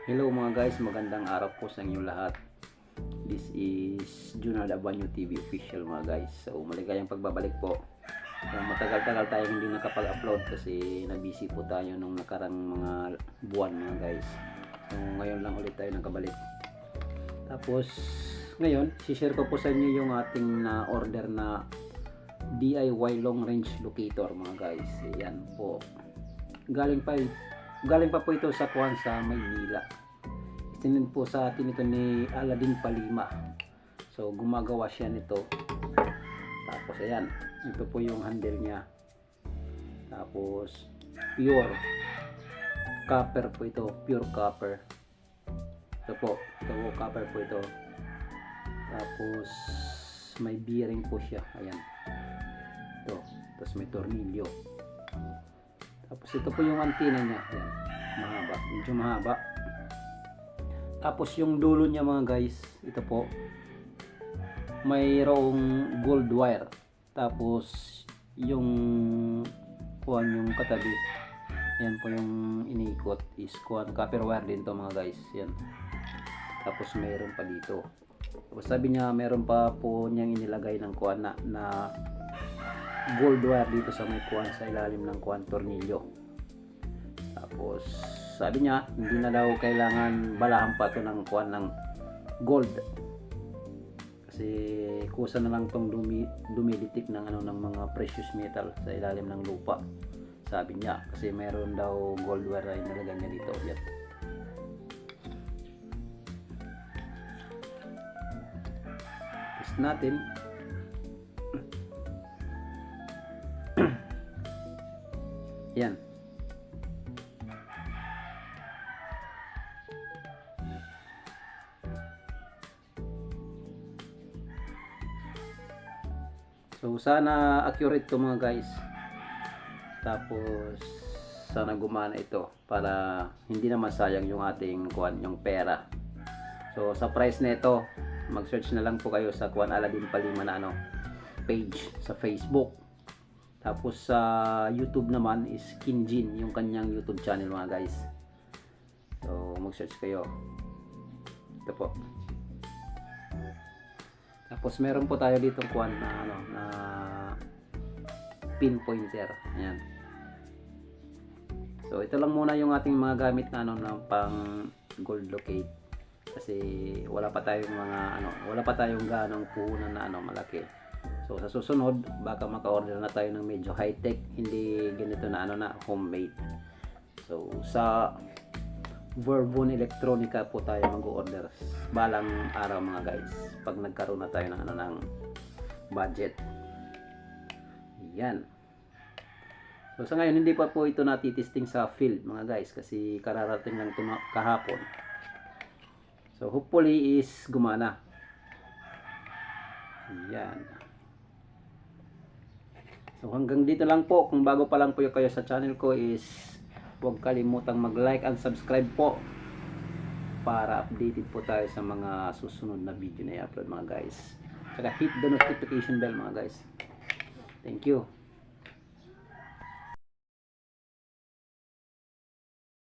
Hello mga guys, magandang araw po sa inyo lahat. This is Junard Abanyo TV official mga guys. So maligayang pagbabalik po. So, matagal-tagal tayong hindi nakapag-upload kasi nabisi po tayo nung nakarang mga buwan mga guys. So ngayon lang ulit tayo nakabalik. Tapos ngayon, share ko po sa inyo yung ating na-order na DIY long range locator mga guys. Ayan po. Galing pa po ito sa Kuwan sa Maynila. Isinin po sa atin ito ni Aladin Palima. So gumagawa siya nito. Tapos ayan, ito po yung handle niya. Tapos pure copper po ito, pure copper. Ito po copper po ito. Tapos may bearing po siya. Ayan. Ito. Tapos may tornilyo. Tapos ito po yung antena niya. Ayan. Mahaba. Medyo mahaba. Tapos yung dulo niya mga guys. Ito po. Mayroong gold wire. Tapos yung yung katabi. Ayan po yung iniikot is copper wire din to mga guys. Ayan. Tapos mayroon pa dito. Tapos sabi niya mayroon pa po niyang inilagay ng na gold wire dito sa may sa ilalim ng tornilyo. Tapos sabi niya hindi na daw kailangan balahan pa ito ng ng gold kasi kusa na lang tong dumidetect ng ng mga precious metal sa ilalim ng lupa, sabi niya, kasi meron daw gold wire na inilagay niya dito. Yan. Test natin. Yan. So sana accurate to mga guys. Tapos sana gumana ito para hindi naman sayang yung ating yung pera. So sa price nito, mag-search na lang po kayo sa Aladin Palima na page sa Facebook. Tapos sa YouTube naman is Kinjin, yung kanyang YouTube channel mga guys. So mag-search kayo. Ito po. Tapos meron po tayo dito na pinpointer. Ayan. So ito lang muna yung ating mga gamit na na pang gold locate. Kasi wala pa tayong ganong puhunan na malaki. So sa susunod, baka maka-order na tayo ng medyo high-tech, hindi ganito na homemade. So sa Verbon Electronica po tayo mag-order balang araw mga guys, pag nagkaroon na tayo ng ng budget. Yan. So sa ngayon hindi pa po ito natitesting sa field mga guys kasi kararating lang ito kahapon. So hopefully is gumana. Yan. So hanggang dito lang po. Kung bago pa lang po kayo sa channel ko is huwag kalimutang mag-like and subscribe po para updated po tayo sa mga susunod na video na i-upload mga guys. Saka hit the notification bell mga guys. Thank you.